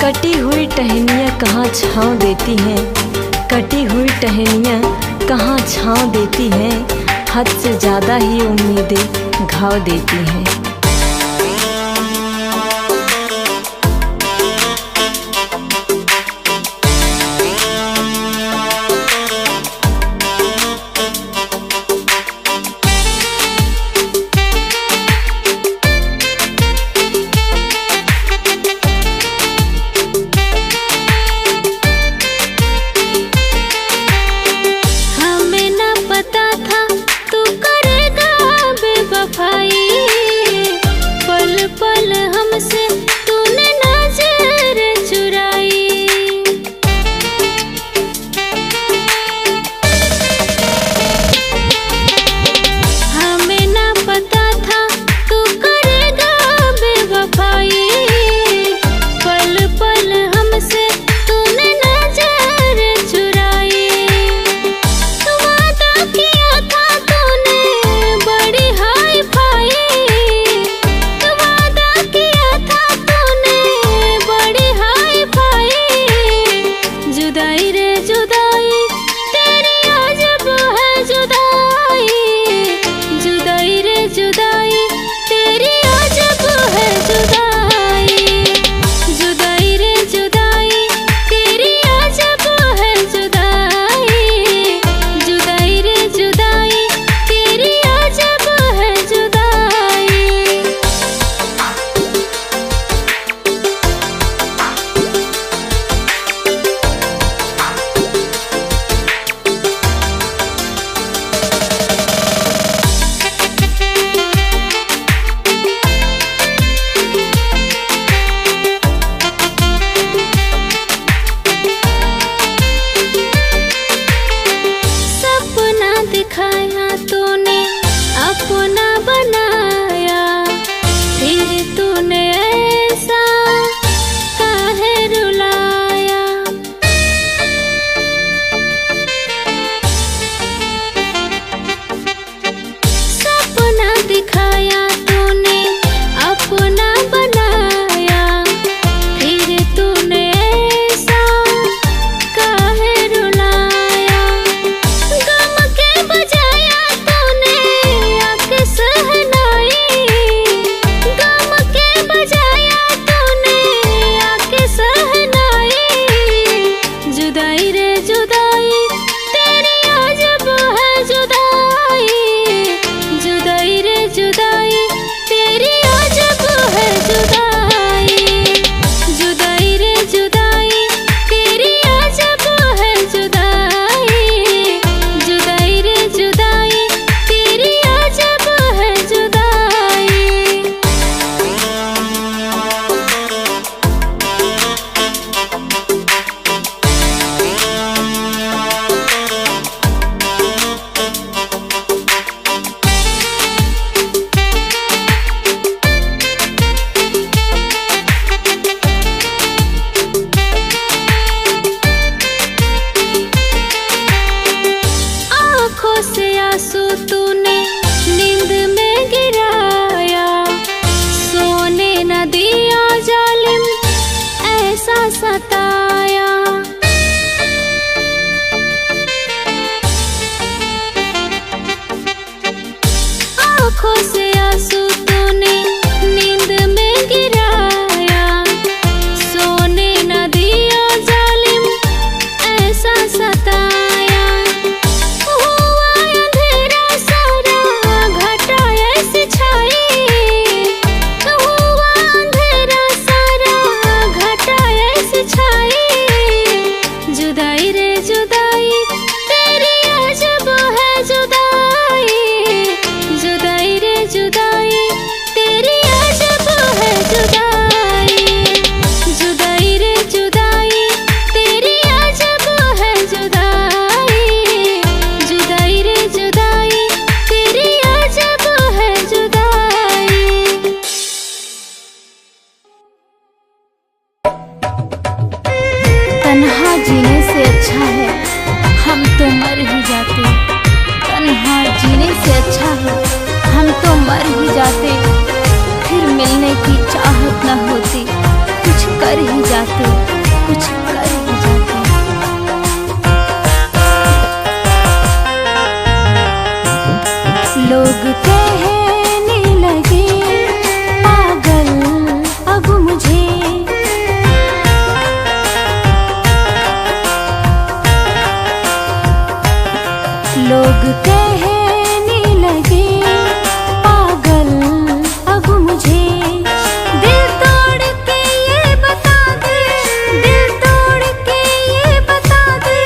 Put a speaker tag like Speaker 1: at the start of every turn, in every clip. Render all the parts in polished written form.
Speaker 1: कटी हुई टहनियाँ कहाँ छाँव देती हैं, कटी हुई टहनियाँ कहाँ छाँव देती हैं, हद से ज़्यादा ही उम्मीदें घाव देती हैं। कर ही जाते, कुछ कर ही जाते। लोग कहने लगे पागल अब मुझे, लोग कहने लगे पागल अब मुझे। दिल तोड़ के ये बता दे, दिल तोड़ के ये बता दे,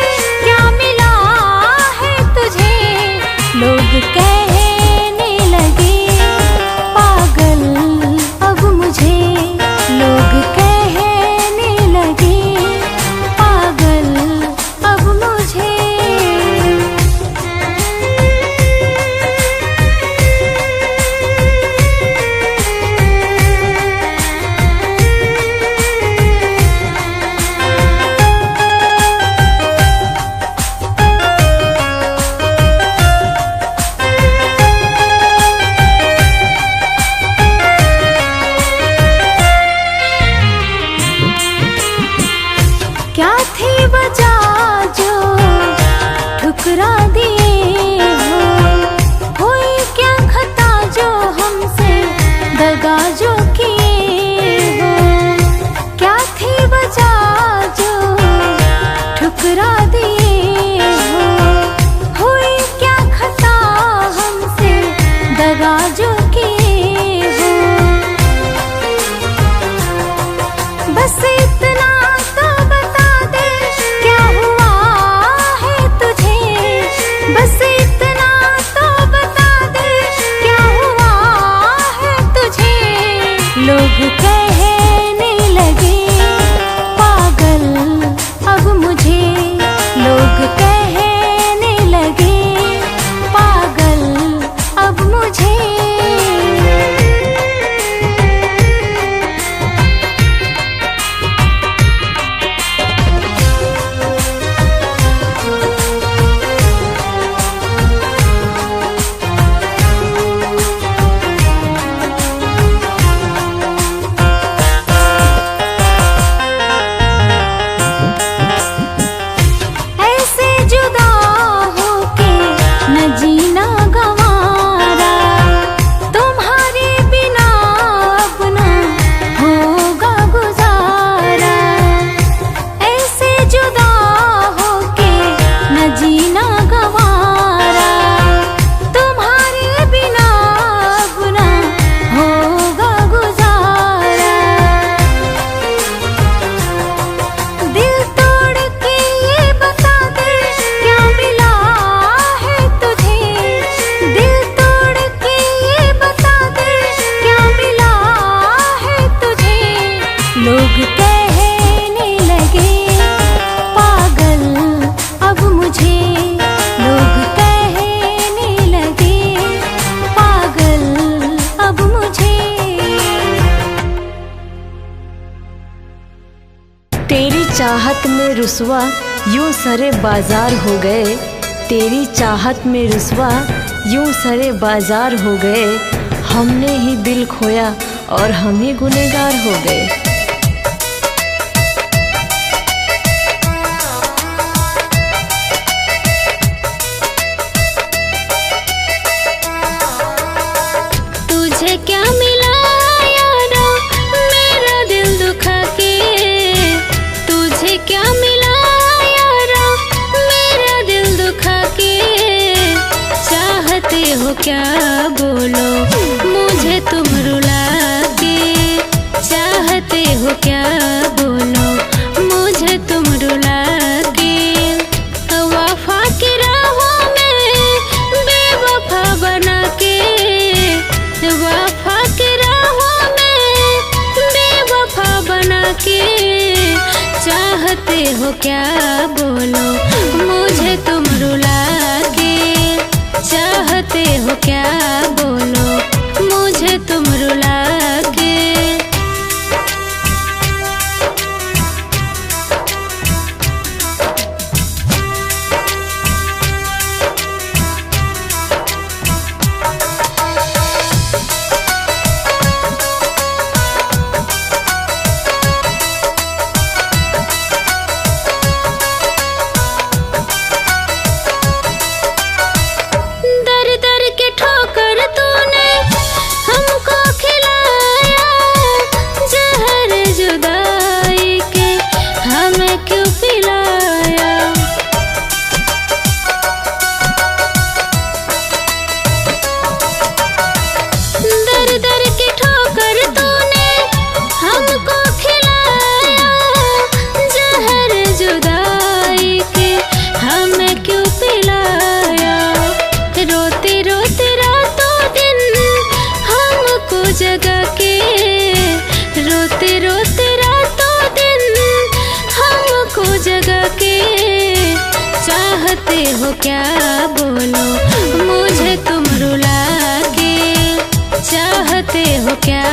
Speaker 1: क्या मिला है तुझे। लोग कहने लगे पागल अब मुझे, लोग कहने लगे पागल अब मुझे। क्या थी वजह जो ठुकरा दिए हो, हुई क्या खता जो हमसे दगा जो किए हो। क्या थी वजह जो ठुकरा दिए हो, हुई क्या खता हमसे दगा जो किए हो। बस इतना तो बता दे क्या हुआ है तुझे, बस इतना तो बता दे क्या हुआ है तुझे। लोग कहने लगे पागल अब मुझे, लोग कहने लगे पागल अब मुझे। ऐसे जुदा होके न जीना गंवारा, तुम्हारे बिना अब न होगा गुजारा। ऐसे जुदा होके न जीना गंवारा, तुम्हारे बिना अब न होगा गुजारा। दिल तोड़ के ये बता दे क्या मिला है तुझे, दिल तोड़ के ये बता दे क्या मिला है तुझे। लोग कहने लगे पागल अब मुझे, लोग कहने लगे पागल अब मुझे। तेरी चाहत में रुसवा यूं सरे बाजार हो गए, तेरी चाहत में रुसवा यूं सरे बाजार हो गए। हमने ही दिल खोया और हम ही गुनहगार हो गए। तुझे क्या मिला यारा मेरा दिल दुखा के, तुझे क्या मिला यारा मेरा दिल दुखा के। चाहते हो क्या बोलो मुझे तुम रुला के, चाहते हो क्या बोलो मुझे तुम रुला के। वफा की राहों में बेवफा बना के, वफा की राहों में बेवफा बना के। चाहते हो क्या बोलो मुझे तुम रुला के, चाहते हो क्या बोलो मुझे तुम रुला के।
Speaker 2: चाहते हो क्या बोलो मुझे तुम रुला के, चाहते हो क्या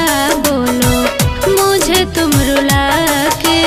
Speaker 2: बोलो मुझे तुम रुला के।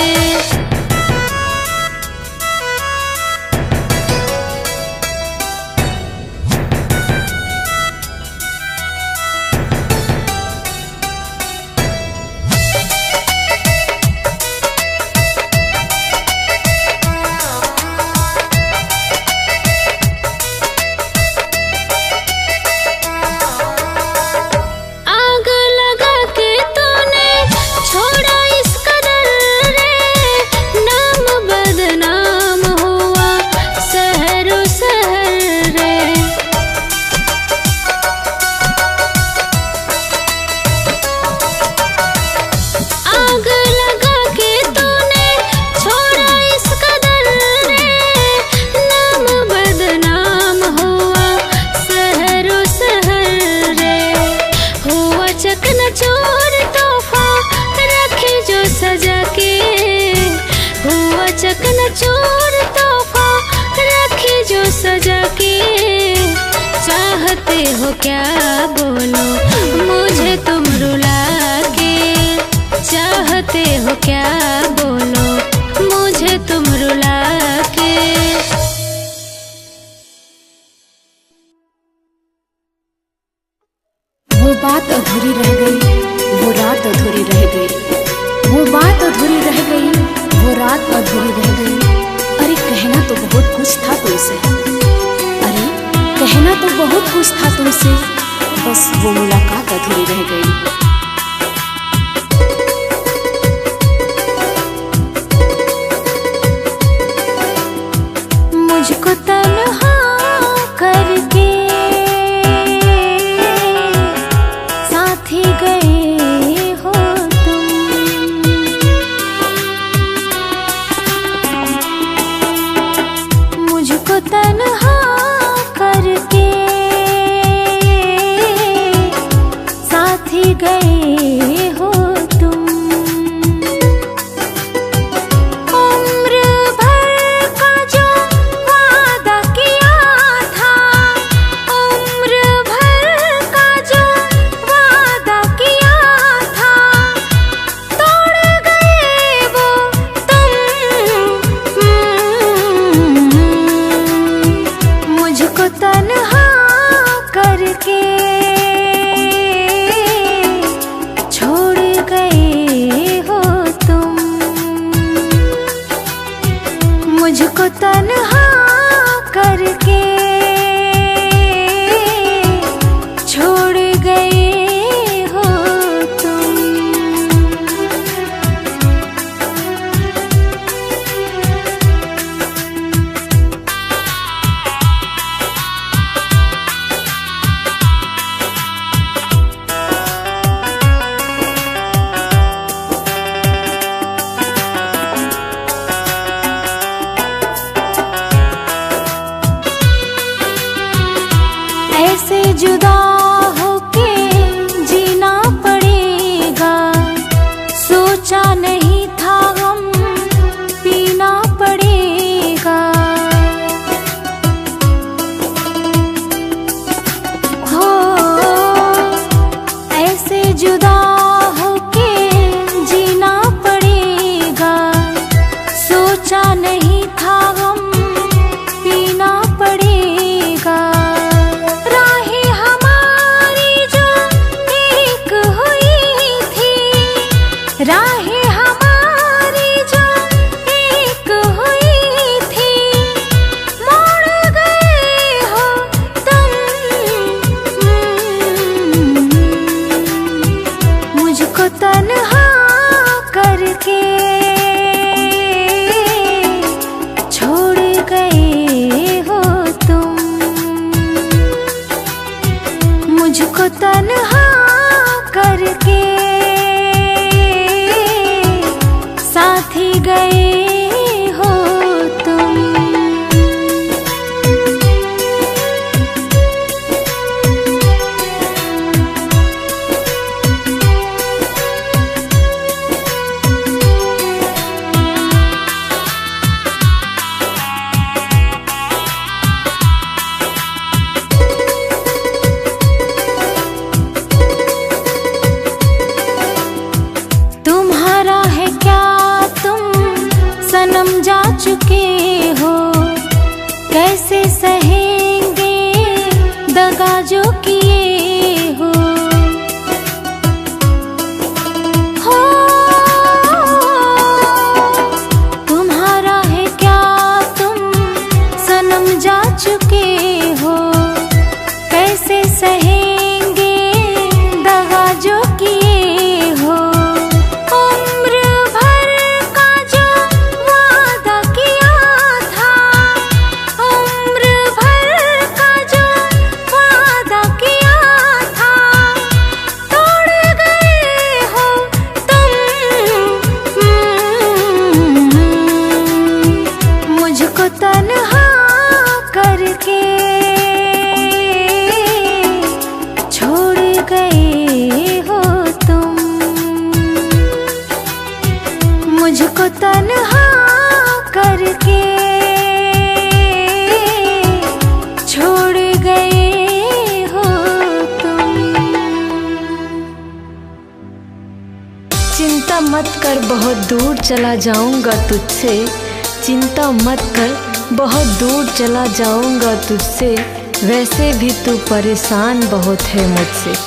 Speaker 2: चकनाचूर तोहफा रखी जो सजा के, चाहते हो क्या बोलो मुझे तुम रुला के, चाहते हो क्या बोलो मुझे तुम रुला के।
Speaker 3: वो बात अधूरी रह गई, वो रात अधूरी रह गई, वो बात अधूरी रह गई, वो रात अधूरी रह गई। अरे कहना तो बहुत कुछ था तुमसे, अरे कहना तो बहुत कुछ था तुमसे, बस वो मुलाकात अधूरी रह गई।
Speaker 2: मुझको तन्हा करके साथ ही गए हो तुम, मुझको तन्हा करके साथ ही गए हो तुम। उम्र भर का जो वादा किया था, उम्र भर का जो वादा किया था, तोड़ गए वो तुम। मुझको तन्हा करके छोड़ गए हो तुम, मुझको तन्हा करके छोड़ गए हो तुम। ऐसे जुदा होके जीना पड़ेगा, सोचा नहीं था हम पीना पड़ेगा। हो ऐसे जुदा होके जीना पड़ेगा, सोचा नहीं था हम पीना पड़ेगा। राहें हमारी जो एक हुई थी, राहें हमारी जो एक हुई थी, मोड़ गए हो तुम। मुझको तन्हा करके छोड़ गए हो तुम, मुझको तन्हा करके साथ ही गए हो तुम।
Speaker 1: मुझको तन्हा करके छोड़ गए हो तुम। चिंता मत कर बहुत दूर चला जाऊंगा तुझसे, चिंता मत कर बहुत दूर चला जाऊंगा तुझसे, वैसे भी तू परेशान बहुत है मुझसे।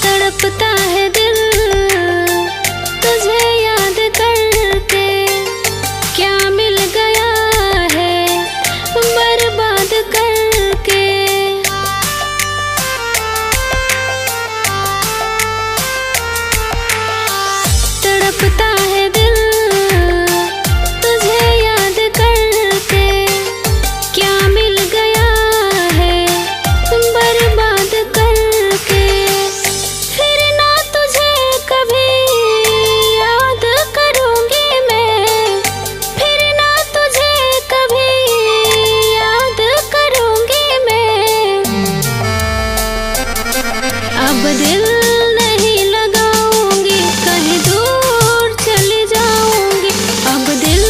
Speaker 2: तड़पता है दिल तुझे याद करके, क्या मिल गया है बर्बाद करके। तड़पता है दिल तुझे याद करके, क्या मिल गया है बर्बाद करके। फिर ना तुझे कभी याद करूंगी मैं, फिर ना तुझे कभी याद करूंगी मैं। अब दिल नहीं लगाऊंगी, कहीं दूर चली जाऊंगी। अब दिल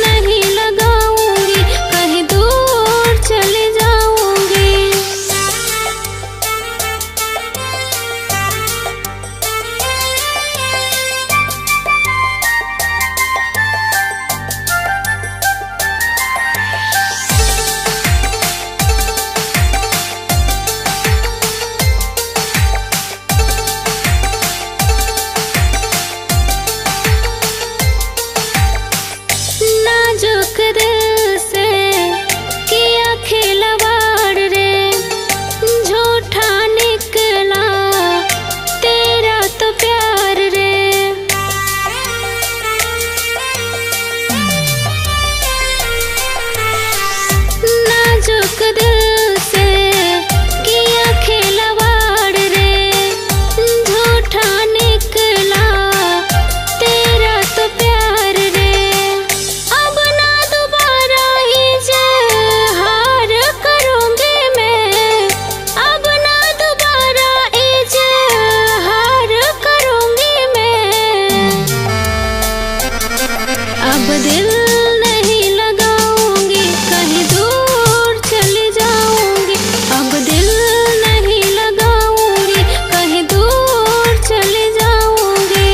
Speaker 2: नहीं लगाऊंगी, कहीं दूर चली जाऊंगी। नाजुक दिल से किया खिलवाड़ रे, झूठा निकला तेरा तो प्यार रे। नाजुक दिल से किया खिलवाड़ रे, झूठा निकला तेरा तो प्यार रे। अब ना दोबारा इजहार करूंगी मैं, अब ना दोबारा इजहार करूंगी मैं। अब दिल नहीं लगाऊंगी, कहीं दूर चली जाऊंगी। अब दिल नहीं लगाऊंगी, कहीं दूर चली जाऊंगी।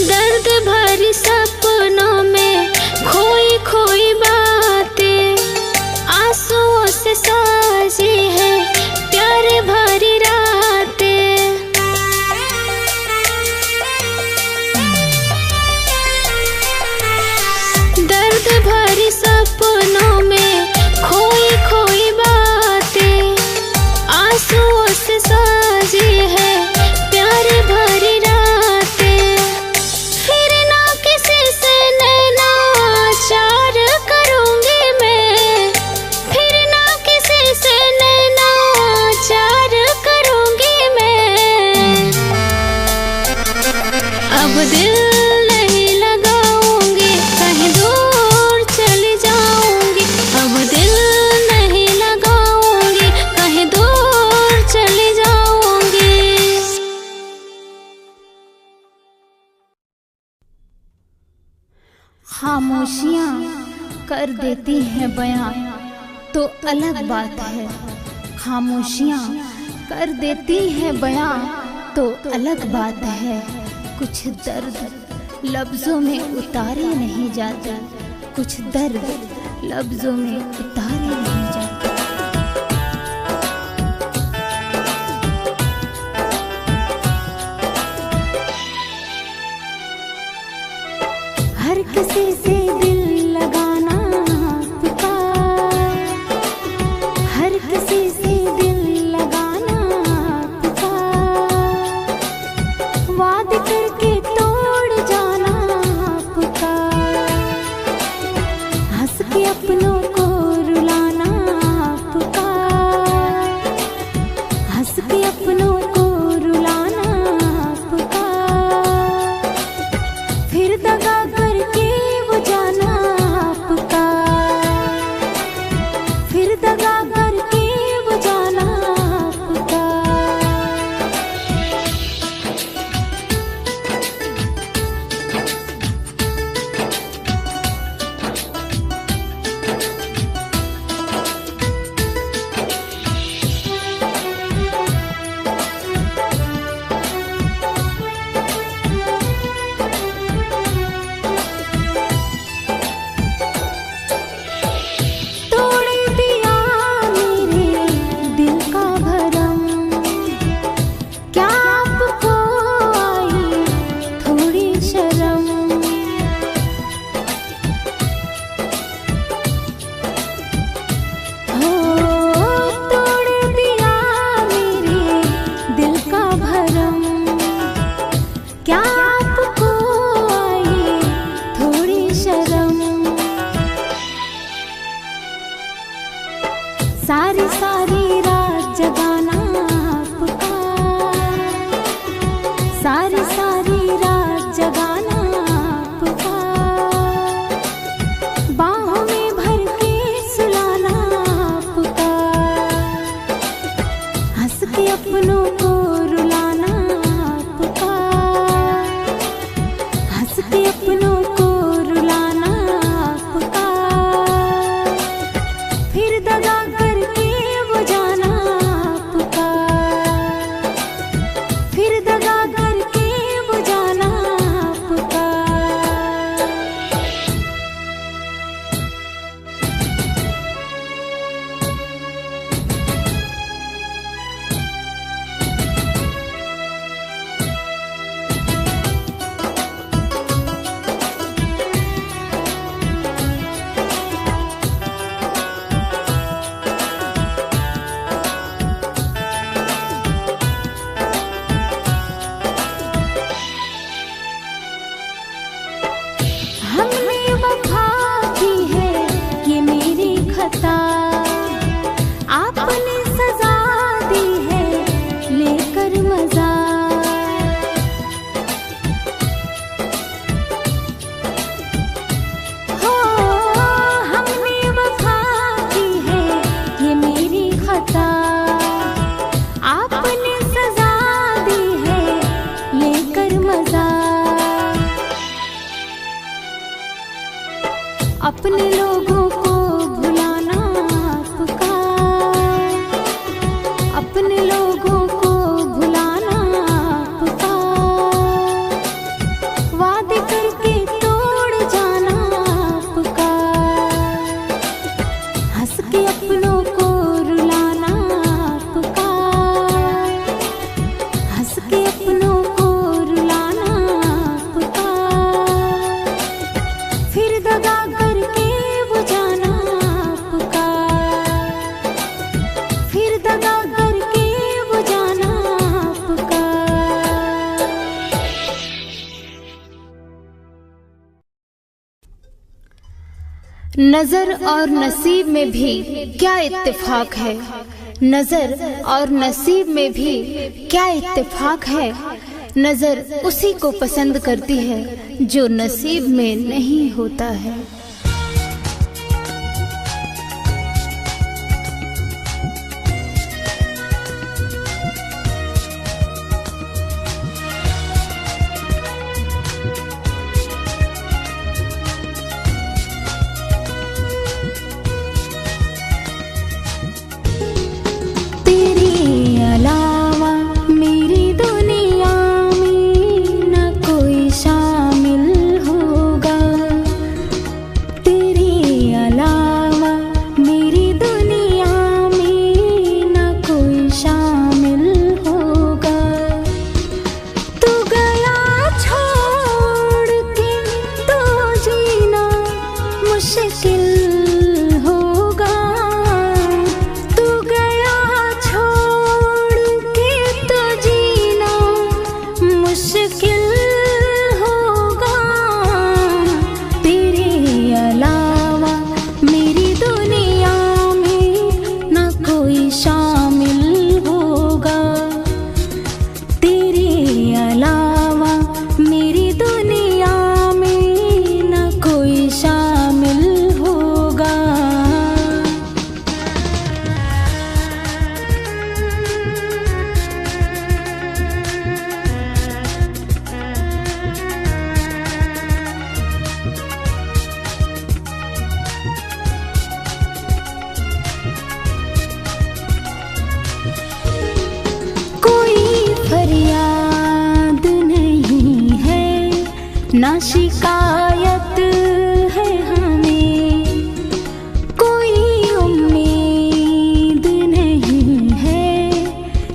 Speaker 2: दर्द भरी सपनों में खोई खोई बातें, आंसुओं से साजी है प्यार भरी रातें। दर्द भरी सपनों में खोई खोई बातें, आंसुओं से साजी है प्यार भरी रातें। फिर ना किसी से नैना चार करूंगी मैं, फिर ना किसी से नैना चार करूंगी मैं। अब दिल नहीं लगाऊंगी, कहीं दूर चली जाऊंगी। अब दिल नहीं लगाऊंगी, कहीं दूर चली जाऊंगी।
Speaker 3: खामोशियाँ कर देती हैं बयां तो अलग बात है, खामोशियाँ कर देती हैं बयां तो अलग बात है। कुछ दर्द लफ्ज़ों में उतारे नहीं जाते, कुछ दर्द लफ्ज़ों में उतारे नहीं जाते। हर किसी से दिल लगाना पुकार, हर किसी से दिल लगाना पुकार।
Speaker 2: अपनों को रुलाना आपका, फिर दगा करके वो जाना आपका, फिर दगा करके वो जाना आपका। सारी सारी रात जगाना आपका, सारी सारी रात जगाना आपका, बाहों में भर के सुलाना आपका, हंस के अपनों को रुलाना आपका, हंस के अपनों को रुलाना आपका, फिर दगा हमने वफा की है ये मेरी खता, आपने सजा दी है लेकर मजा, हो हमने वफा की है ये मेरी खता, आपने सजा दी है लेकर मजा। अपने लोगों को भुलाना आपका, अपने लोगों को भुलाना आपका, वादे करके तोड़ जाना आपका, हंस के अपनों को रुलाना आपका, हंस के अपनों को रुलाना आपका, फिर दगा
Speaker 4: नजर और नसीब में भी क्या इत्तेफाक है, नजर और नसीब में भी क्या इत्तेफाक है, नजर उसी को पसंद करती है जो नसीब में नहीं होता है। ना शिकायत है हमें, कोई उम्मीद नहीं है,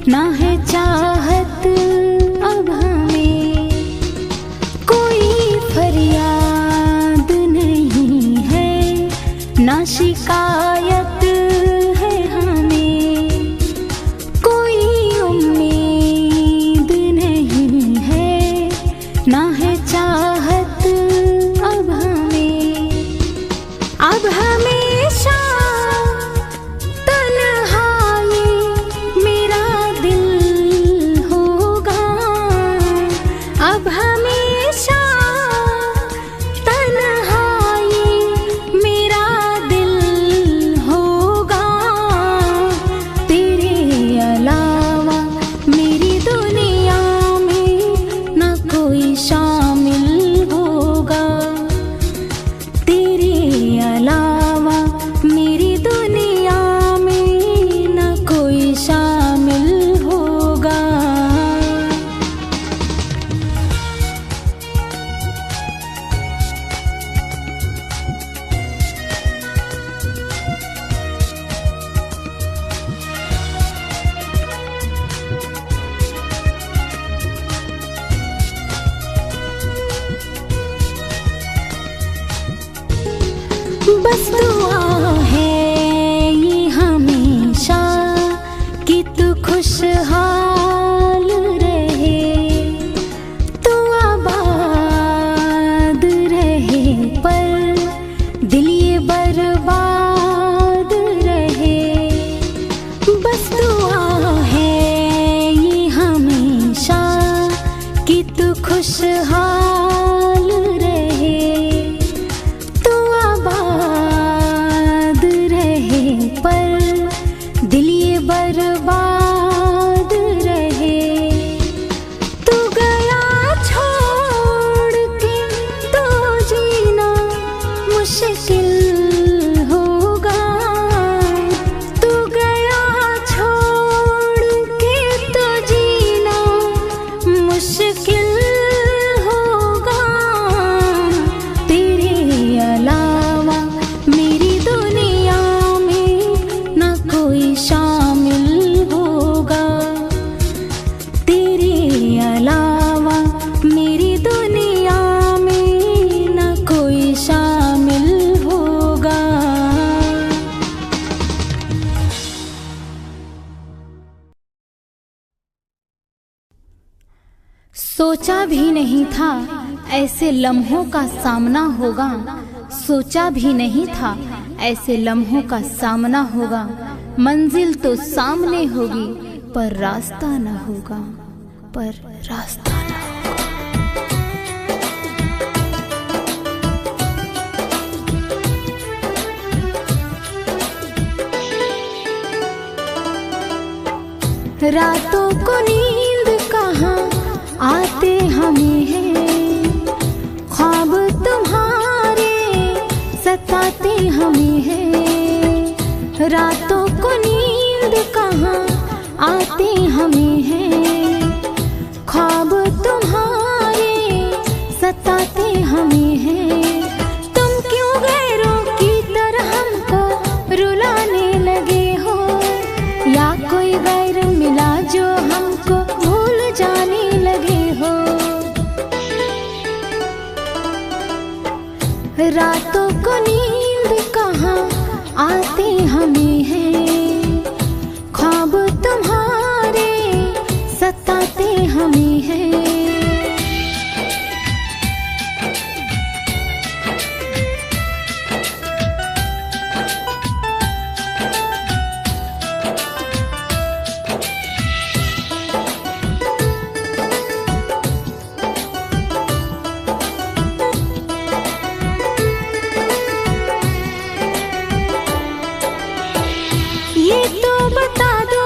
Speaker 4: ना है चाहत अब हमें, कोई फरियाद नहीं है, ना शिकायत है हमें, कोई उम्मीद नहीं है, ना है चाहत अब हमें। अब हमेशा तन्हाई मेरा दिल होगा, अब हमेशा तन्हाई मेरा दिल होगा, तेरे अलावा मेरी दुनिया में ना कोई शामिल होगा, तेरे अलावा मेरी दुनिया में ना कोई शामिल होगा। बस दुआ है ये हमेशा कि तू खुशहाल रहे, तू आबाद रहे, पर दिल ये बर्बाद रहे। बस दुआ है ये हमेशा कि तू खुशहाल रहे, तू आबाद रहे, पर दिल ये बर्बाद रहे। तू गया छोड़ के तो जीना मुश्किल होगा, तू गया छोड़ के तो जीना मुश्किल होगा, तेरे अलावा मेरी दुनिया में ना कोई शामिल होगा, तेरे अलावा मेरी दुनिया में ना कोई शामिल होगा। सोचा भी नहीं था ऐसे लम्हों का सामना होगा, सोचा भी नहीं था ऐसे लम्हों का सामना होगा। मंजिल तो सामने होगी पर रास्ता न होगा, पर रास्ता न होगा। रातों को नींद कहाँ आते हमें हैं, ख्वाब तुम्हारे सताते हमें हैं। रातों को नींद कहाँ आते हमें हैं, ख्वाब तुम्हारे सताते हमें हैं। तुम क्यों गैरों की तरह हमको रुलाने लगे हो, या कोई गैर मिला जो हमको भूल जाने लगे हो। रातों को नींद कहाँ आते हमें हैं, ख्वाब तुम्हारे सताते हमें हैं। ये तो बता दो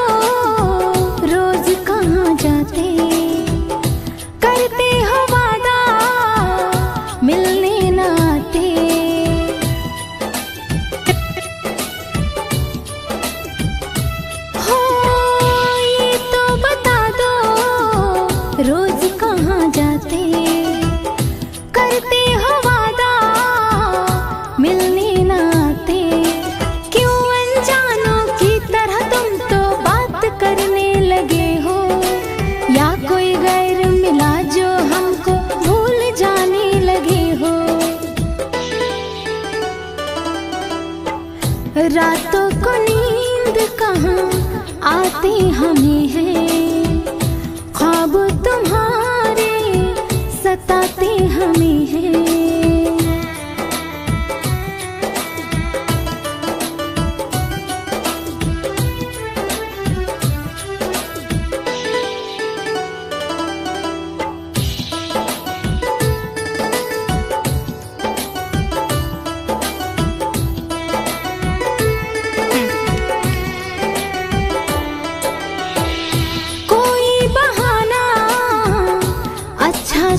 Speaker 4: रोज कहाँ जाते, रातों को नींद कहाँ आती हमें है, ख्वाब तुम्हारे सताते हमें है।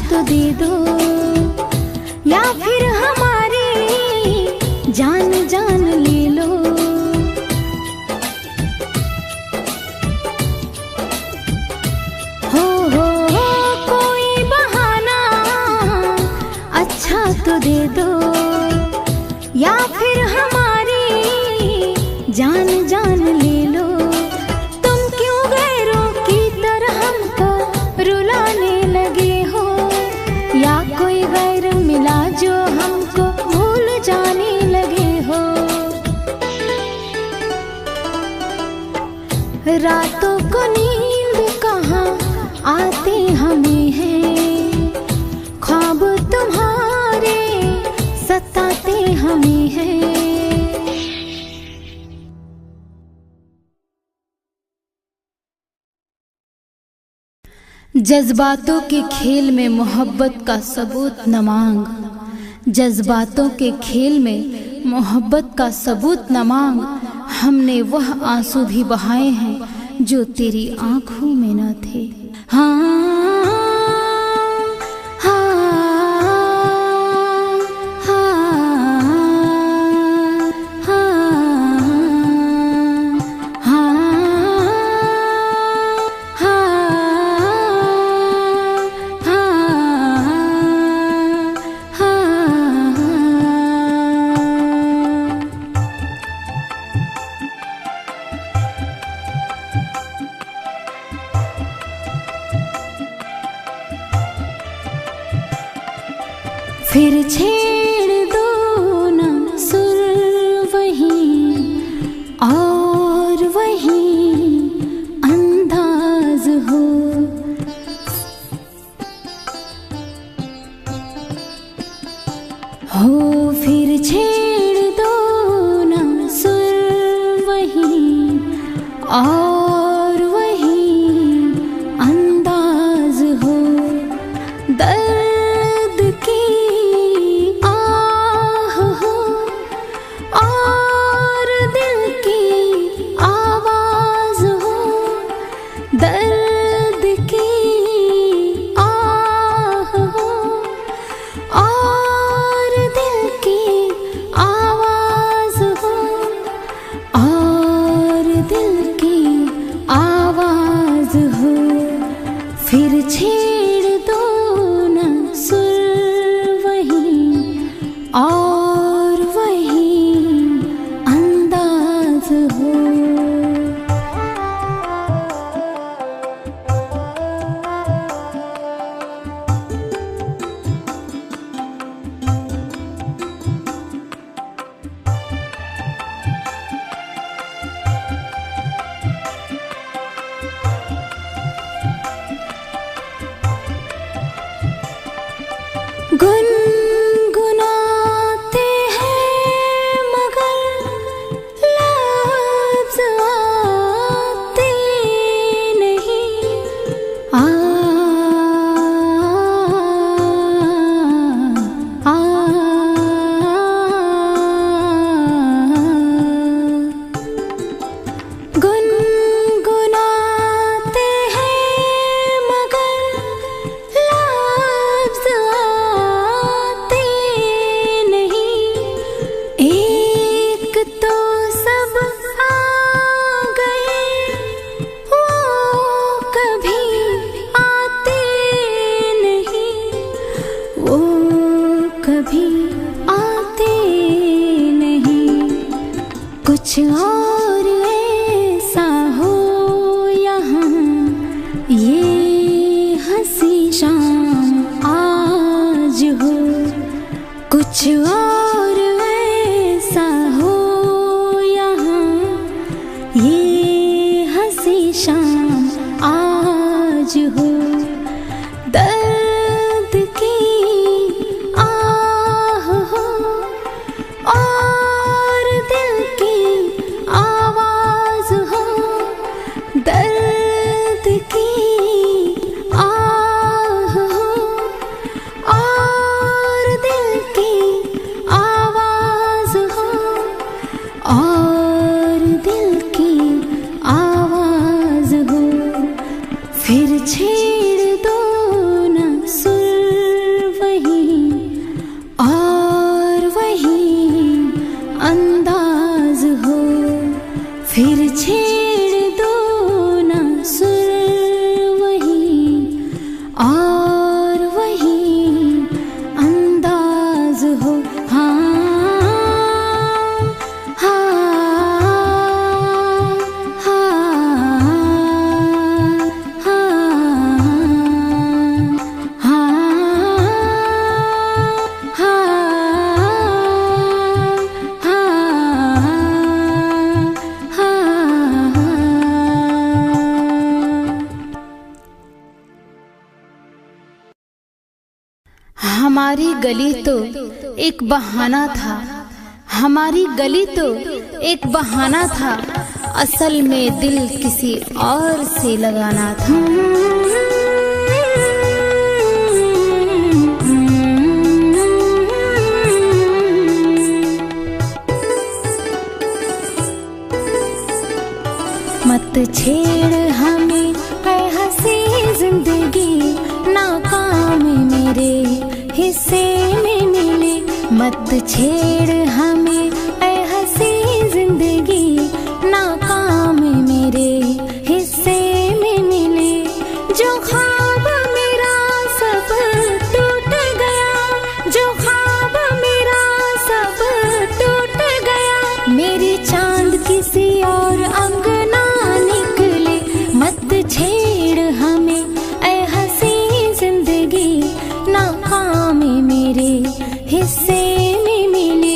Speaker 4: तो दे दो या फिर हमारी जान जान ले लो। हो कोई बहाना अच्छा तो दे दो या फिर हमारी जान जान ले लो। तुम क्यों गैरों की तरह हमको रुलाने लगे हो, या कोई गैर मिला जो हमको भूल जाने लगे हो। रातों को नींद कहाँ आते हमें है, ख्वाब तुम्हारे सताते हमें है। जज्बातों के खेल में मोहब्बत का सबूत न मांग, जज्बातों के खेल में मोहब्बत का सबूत न मांग। हमने वह आंसू भी बहाए हैं जो तेरी आंखों में न थे। फिर छेड़ दो ना सुर वही और वही अंदाज हो। फिर छेड़ दो ना सुर वही और वही अंदाज हो। दर्द की फिर छेड़ दो ना सुर वही और वही अंदाज हो। हो। दर्द की आह हो और दिल की आवाज हो। दर्द की आह हो और दिल की आवाज हो। और दिल की आवाज हो। फिर छेड़ दो ना सुर वही और वही अंदाज हो। फिर छेड़ दो ना सुर वही और वही अंदाज हो। हाँ हाँ हाँ हमारी गली तो एक बहाना था। हमारी गली तो एक बहाना था। असल में दिल किसी और से लगाना था। मत छेड़ हमें ऐ हंसी जिंदगी, नाकाम मेरे हिस्से में मिले। मत छेड़ हमें ऐ हंसी जिंदगी, नाकाम मेरे हिस्से में मिले। जो ख्वाब मेरा सब टूट गया, जो ख्वाब मेरा सब टूट गया। मेरी चांद किसी और अंगना निकले। मत छेड़ हमें ऐ हंसी जिंदगी, नाकाम मेरे हिस्से में मिले।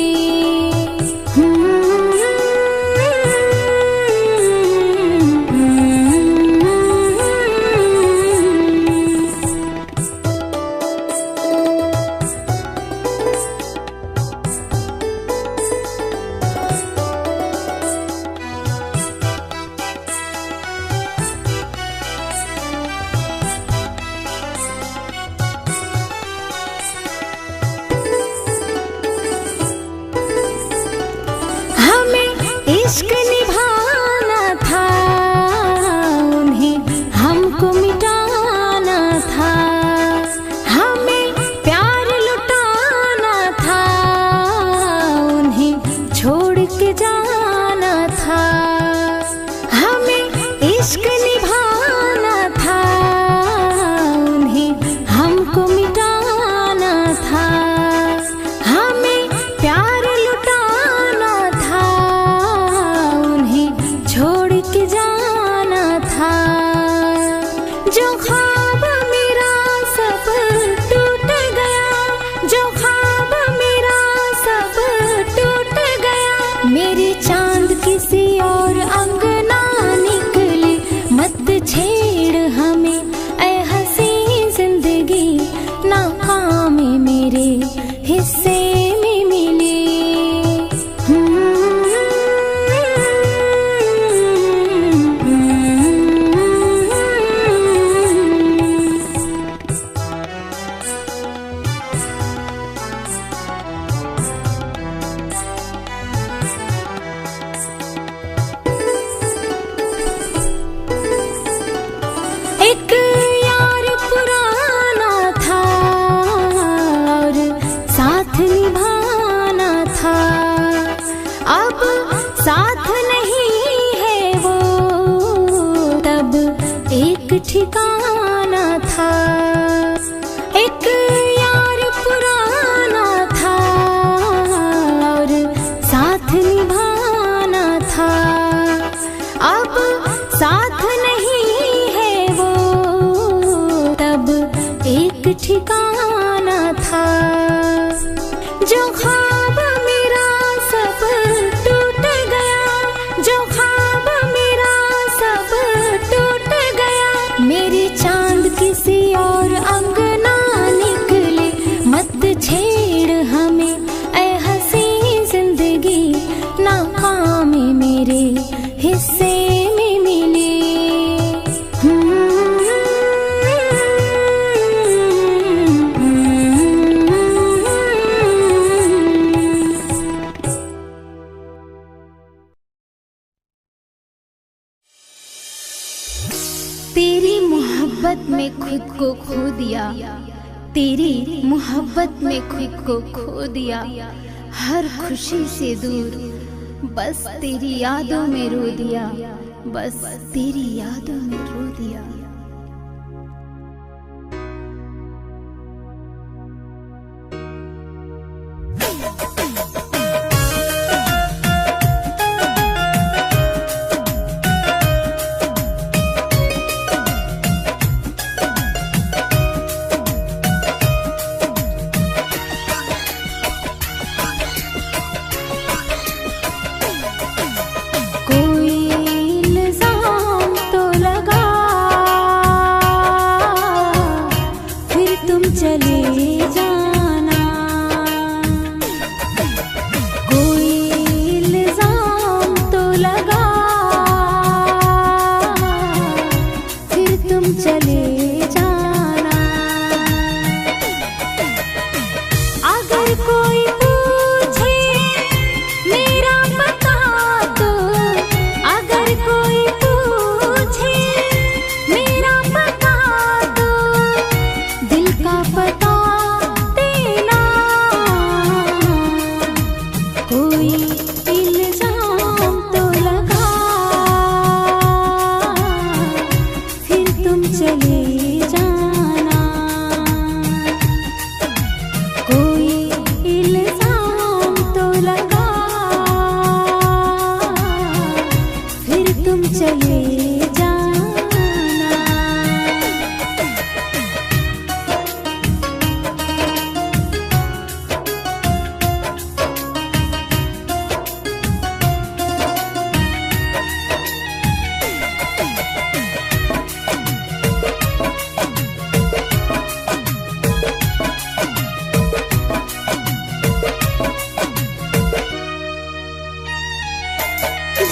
Speaker 4: इश्क निभाना था, उन्हें हमको मिटाना था। हमें प्यार लुटाना था, उन्हें छोड़ के जाना था। हमें इश्क निभाना था, उन्हें हमको मिटाना था। हमें प्यार लुटाना था, छोड़ के जाना था। जो ख्वाब मेरा सब टूट गया, जो ख्वाब मेरा सब टूट गया। मेरी चांद किसी और अंगना निकले। मत छेड़ हमें ऐ हंसी जिंदगी, नाकाम मेरे हिस्से में मिले। एक यार पुराना था और साथ निभाना था। अब साथ नहीं है वो, तब एक ठिकाना था। एक यार पुराना था और साथ निभाना था। अब साथ नहीं है वो, तब एक ठिकाना था। जो ख्वाब मेरा सब टूट गया, जो ख्वाब मेरा सब टूट गया। मेरी चांद में खुद को खो दिया, तेरी मोहब्बत में खुद को खो दिया। हर खुशी से दूर बस तेरी यादों में रो दिया, बस तेरी यादों में रो दिया।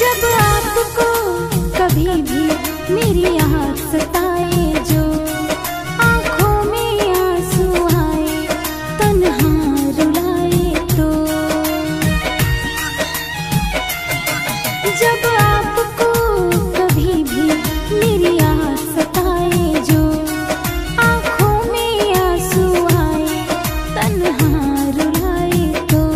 Speaker 4: जब आपको कभी भी मेरी याद सताए, जो आँखों में आंसू आए, तन्हा रुलाए तो, जब आपको कभी भी मेरी याद सताए, जो आँखों में आंसू आए, तन्हा रुलाए तो,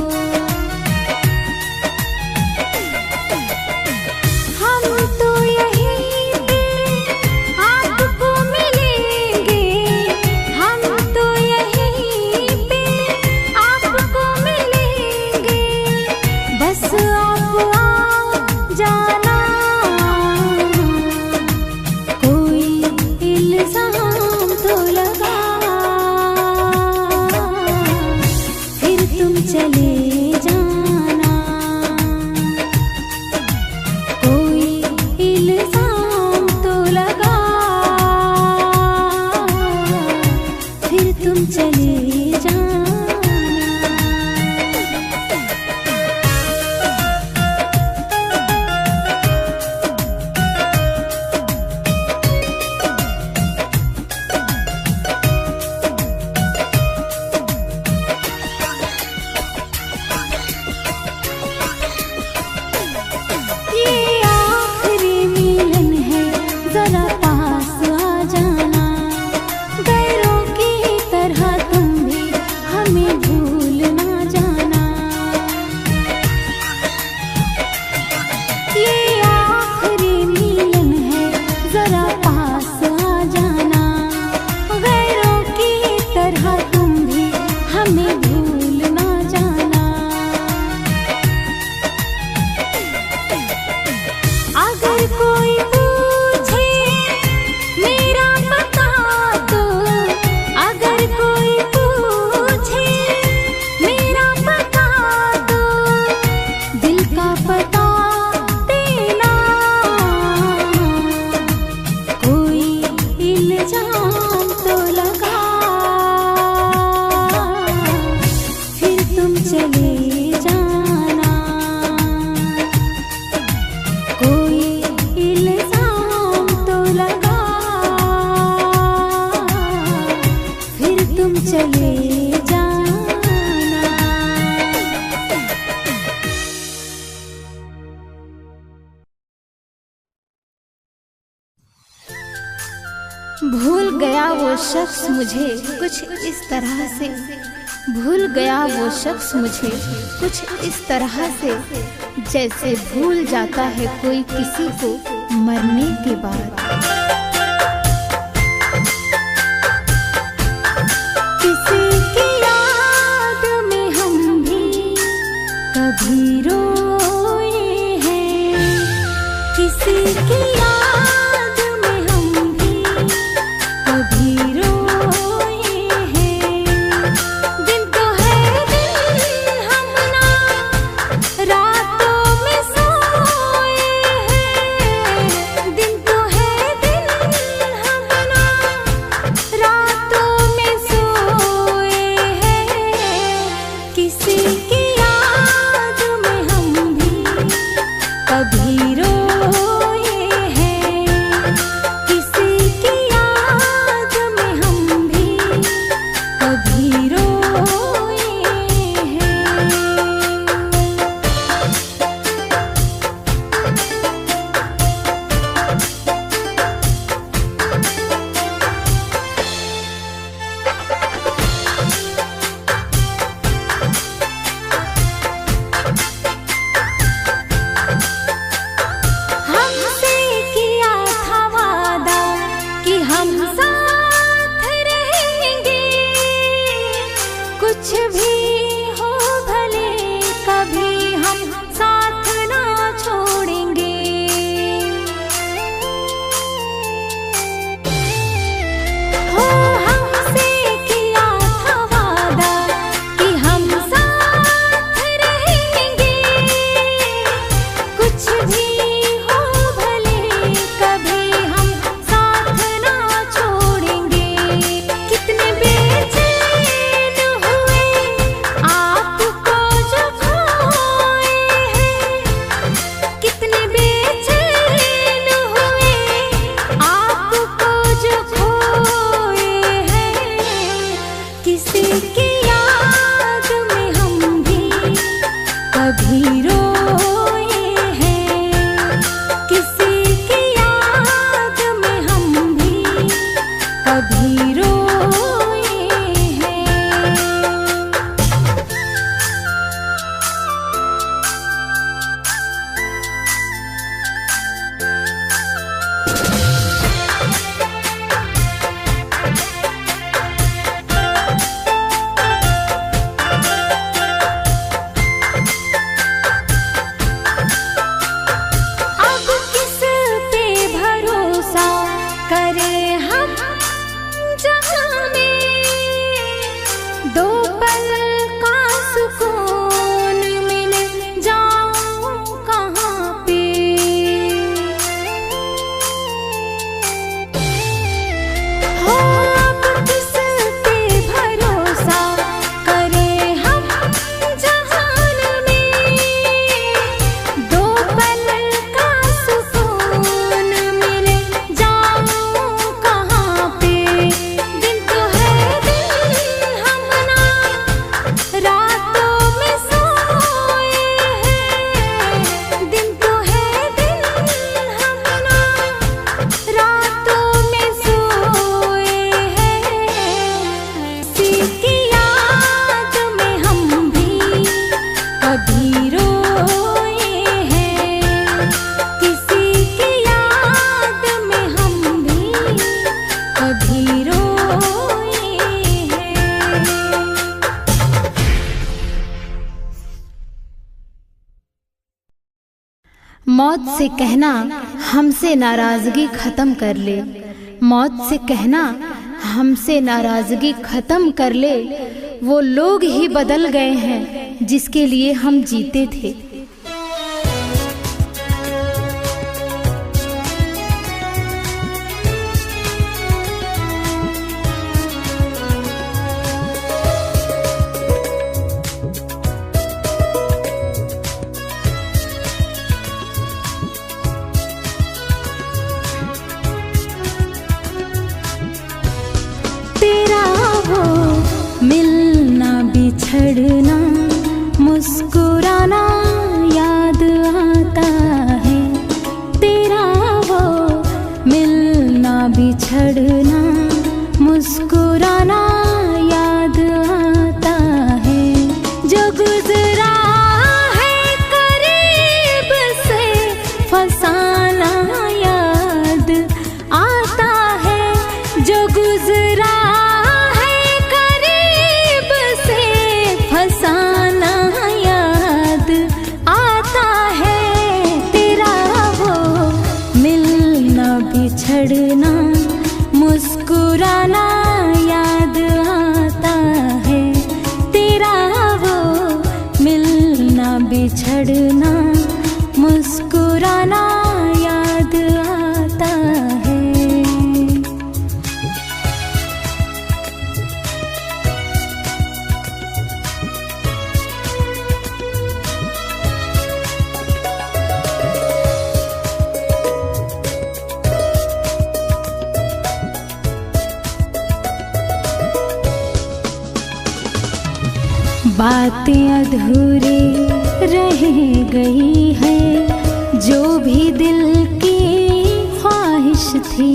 Speaker 4: जरा पास आ जाना, गैरों की तरह तुम वो शख्स मुझे कुछ इस तरह से, भूल गया वो शख्स मुझे कुछ इस तरह से, जैसे भूल जाता है कोई किसी को मरने के बाद। किसी की याद में हम भी कभी रोए हैं, किसी की याद में हम भी कभी रोए हैं। दिन तो है दिन हम ना रातों में सोए हैं, दिन तो है दिन हम ना रातों में सोए हैं। किसी की याद में हम भी कभी रोए हैं, किसी की याद में हम भी कभी रोए हैं। हमसे किया था वादा कि हम साथ रहेंगे, कुछ भी हो भले कभी हम साथ ना छोड़ेंगे। हो हमसे किया था वादा कि हम साथ रहेंगे, कुछ भी हो भले कभी हम साथ ना छोड़ेंगे। कितने बेचैन हुए आपको जो खोए हैं, कितने बेचैन हुए आपको जो खोए हैं। किसी की याद में हम भी कभी रोए हैं, किसी की याद में हम भी कभी रोए हैं। अब किस पे भरोसा करें हम जहाँ में, दो पल का सुकून मिले जाऊं कहाँ पे। हो अब किस पे भरोसा करें हम जहान में, दो पल का सुकून मिले जाऊं कहाँ पे। दिन तो है दिन हम ना रातों में सोए हैं, दिन तो है दिन हम ना रातों में सोए हैं। किसी की याद में हम भी कभी रोए हैं, किसी की याद में हम भी कभी रोए हैं। मौत से कहना हमसे नाराजगी खत्म कर ले, मौत से कहना हमसे नाराजगी खत्म कर ले। वो लोग ही बदल गए हैं जिसके लिए हम जीते थे। तेरा वो मिलना बिछड़ना मुस्कुराना याद आता है, तेरा वो मिलना बिछड़ना मुस्कुराना
Speaker 2: मुस्कुराना याद आता है, जो गुजरा है करीब से फसाना याद आता है, जो गुजरा है करीब से फसाना याद आता है, तेरा वो मिलना बिछड़ना मुस्कुराना याद आता है, तेरा वो मिलना बिछड़ना मुस्कुराना याद आता है। बातें अधूरी रह गई है, जो भी दिल की ख्वाहिश थी,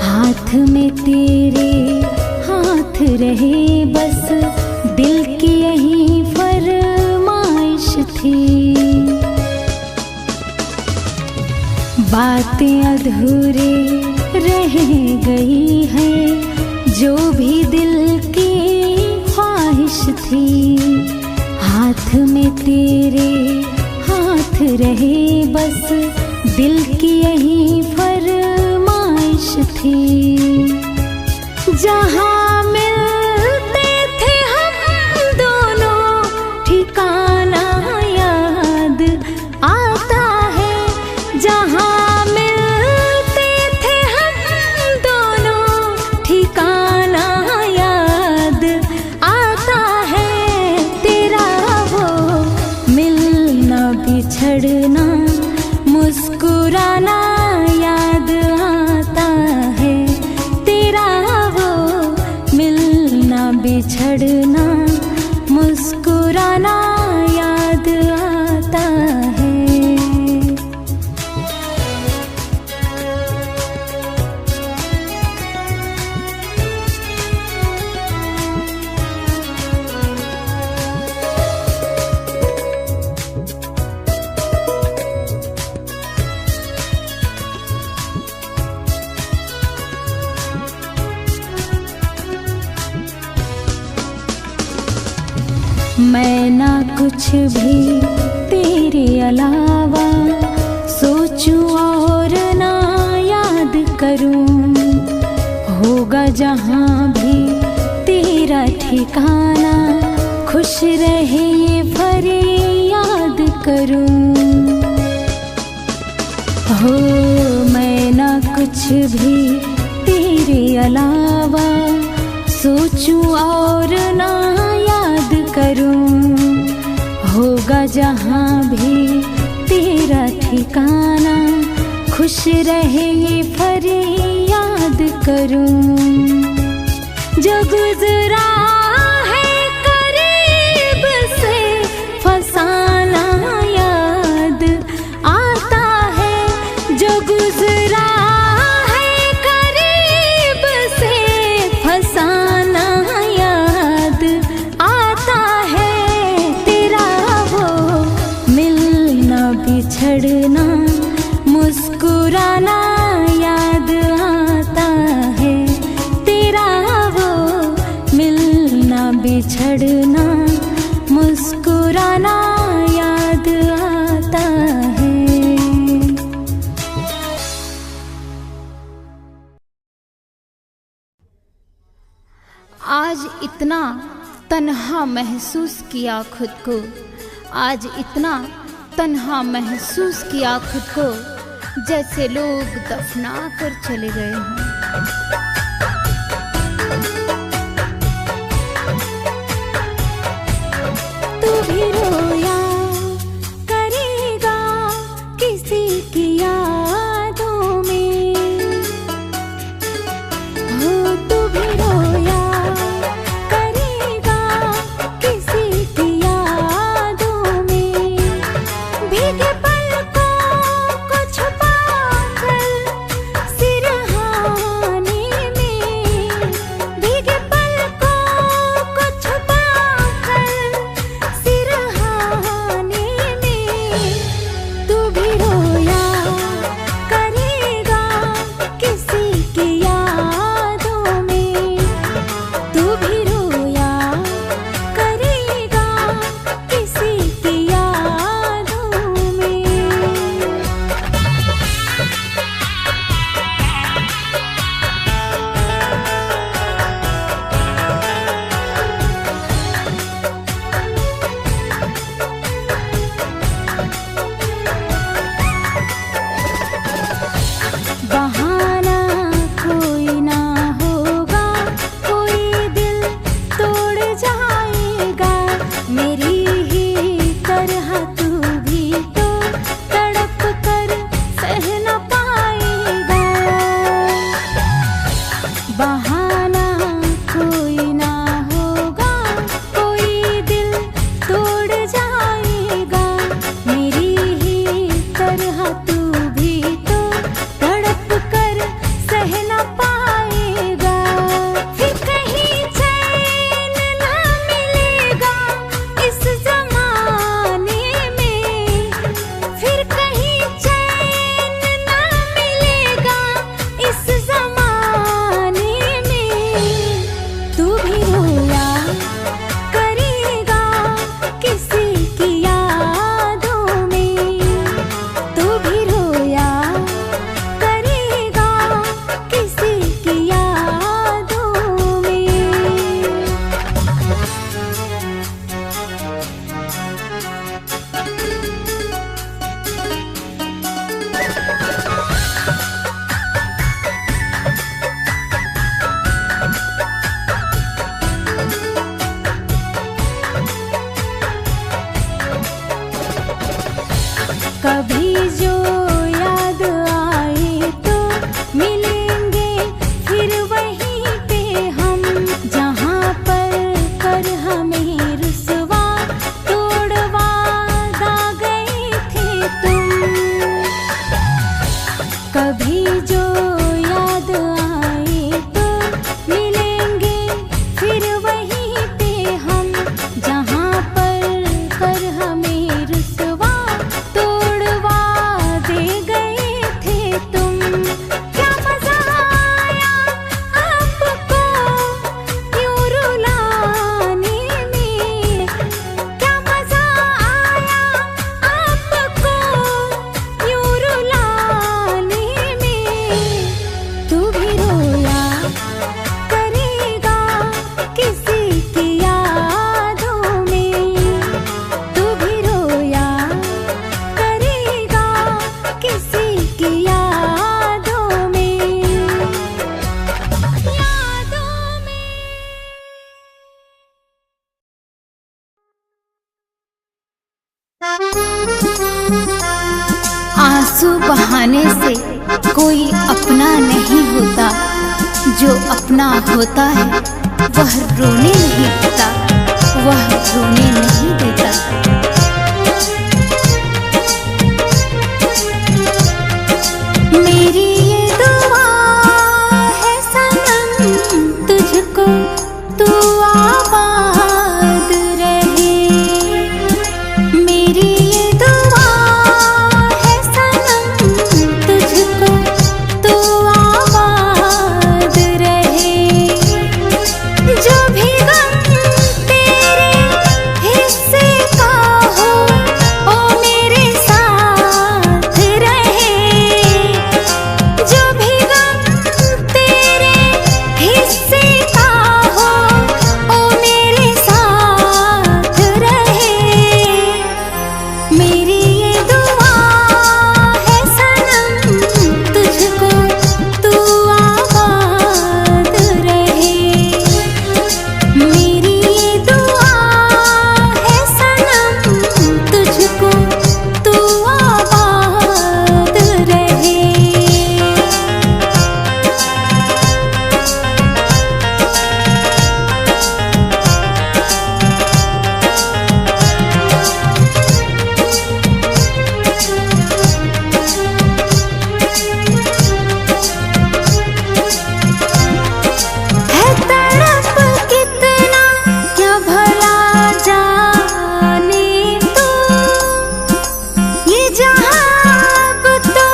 Speaker 2: हाथ में तेरे हाथ रहे, बस दिल की यही फरमाइश थी। बातें अधूरी रह गई है, जो भी दिल की ख्वाहिश थी, हाथ में तेरे हाथ रहे, बस दिल की यही फरमाइश थी। जहाँ मिलते थे हम दोनों ठिकाना याद आता है, जहाँ मिलते थे हम दोनों ठिकाना याद आता है, तेरा वो मिलना बिछड़ना मुस्कुराना याद आता है, तेरा वो मिलना बिछड़ना मुस्कुराना याद आता है। मैं ना कुछ भी तेरे अलावा सोचूं और ना याद करूं, होगा जहां भी तेरा ठिकाना, खुश रहे ये फरियाद करूं। हो मैं ना कुछ भी तेरे अलावा सोचूं और ना याद करूं, होगा जहां भी तेरा ठिकाना, खुश रहे ये फरियाद करूं। जो गुजरा है करीब से फसाना याद आता है, जो गुजरा है करीब से फसाना याद आता है, तेरा वो मिलना बिछड़ना मुस्कुराना याद आता है, तेरा वो मिलना बिछड़ना मुस्कुराना याद आता है।
Speaker 4: आज इतना तन्हा महसूस किया खुद को, आज इतना तन्हा महसूस किया खुद को, जैसे लोग दफना कर चले गए हों।
Speaker 2: तू भी रोया करेगा किसी की यादों में, हो तू भी रोया करेगा किसी की यादों में, भीगे पलकों को छुपा कर सिरहाने
Speaker 4: आंसू बहाने से कोई अपना नहीं होता, जो अपना होता है वह रोने नहीं देता, वह रोने नहीं देता। मेरी ये दुआ है सनम तुझको, तू आबाद रहे। मेरी ये दुआ है सनम तुझको, तू आबाद रहे। जो भी गम तेरे हिस्से का हो ओ मेरे साथ रहे। जो भी गम तेरे हिस्से का हो ओ मेरे साथ रहे। मेरी ये दुआ है सनम तुझको, तू आबाद रहे। मेरी ये दुआ है सनम तुझको, तू आबाद रहे। है तड़प कितना क्या भला जाने तू, ये जहां अब तो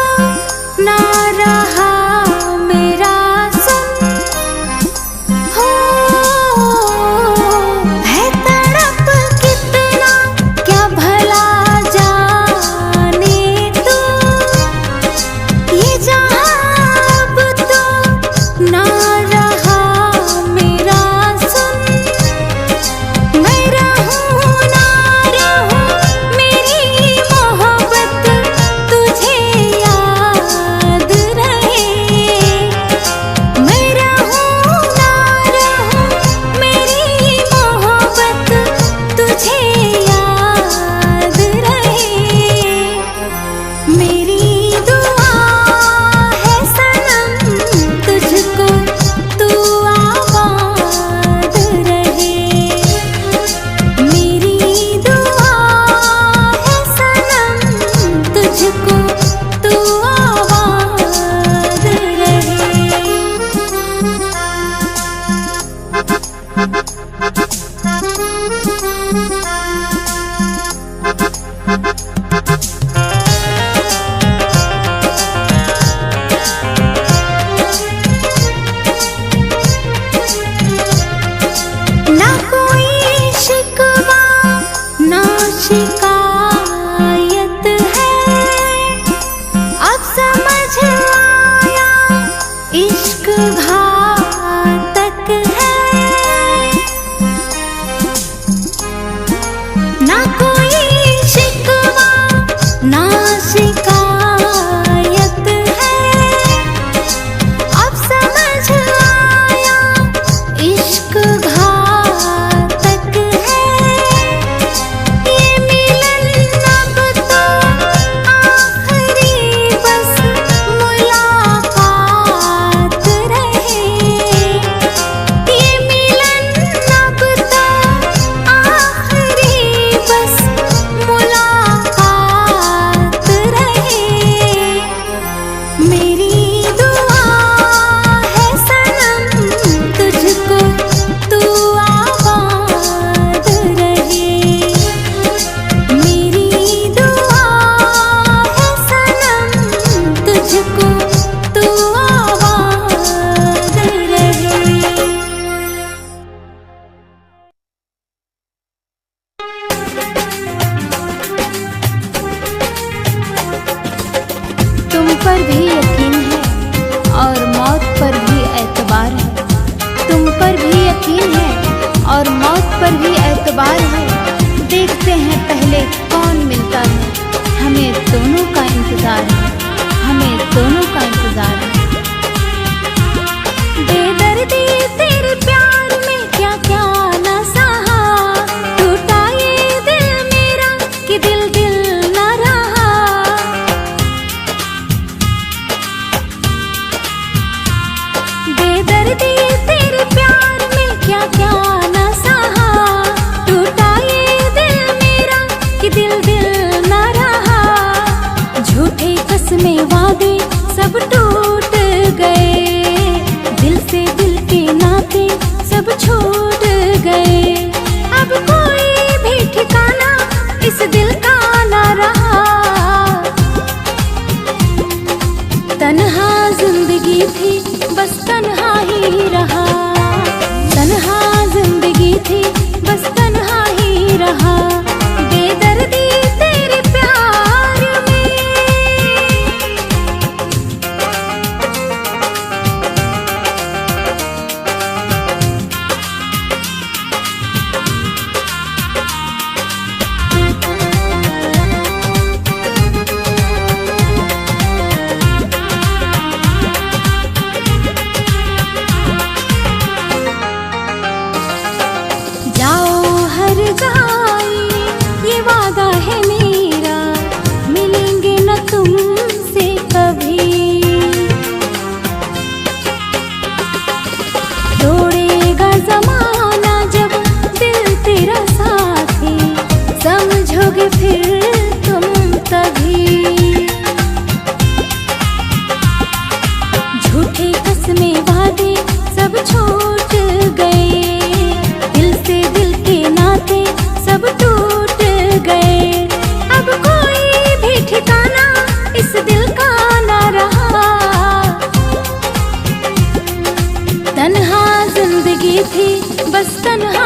Speaker 4: ना रहा मेरा सुन हो। है तड़प कितना क्या भला जाने तू, ये जहां अब तो ना रहा मेरा सुन। मैं रहूं ना रहूं मेरी मोहब्बत तुझे याद रहे। मैं रहूं ना रहूं मेरी मोहब्बत तुझे याद रहे। मेरी दुआ है सनम तुझको, तू आबाद रहे। मेरी दुआ है सनम तुझको, तू आबाद रहे। ना कोई शिकवा ना शिकायत है, अब समझ आया इश्क घातक है। ना कोई शिकवा ना शिकायत है, अब समझ आया इश्क घातक है। ये मिलन अब तो आखिरी बस मुलाकात रहे। ये मिलन अब तो आखिरी बस मुलाकात रहे। मेरी दुआ है सनम तुझको, तू आबाद रहे। मेरी दुआ है सनम तुझको, तू आबाद रहे। तुम पर भी यकीन है और मौत पर भी एतबार है। तुम पर भी यकीन है और मौत पर भी एतबार है। देखते हैं पहले कौन मिलता है, हमें दोनों का इंतजार है, हमें दोनों का इंतजार है। बेदर्दी तेरे प्यार में क्या क्या न सहा, टूटा ये दिल मेरा कि दिल दिल न रहा।
Speaker 2: सब छूट गए। अब कोई भी ठिकाना इस दिल का ना रहा। तन्हा जिंदगी थी बस तन्हा ही रहा। तन्हा जिंदगी थी बस तन्हा ही रहा। बेदर्दी तेरे प्यार में। जाओ हर जाए ये वादा है मेरा, मिलेंगे न तुमसे कभी। तोड़ेगा जमाना जब दिल तेरा साथी, समझोगे फिर तुम तभी। झूठे कसमें वादे सब छूट गए। दिल से दिल के नाते सब टूट गए। अब कोई भी ठिकाना इस दिल का ना रहा। तन्हा जिंदगी थी बस तन्हा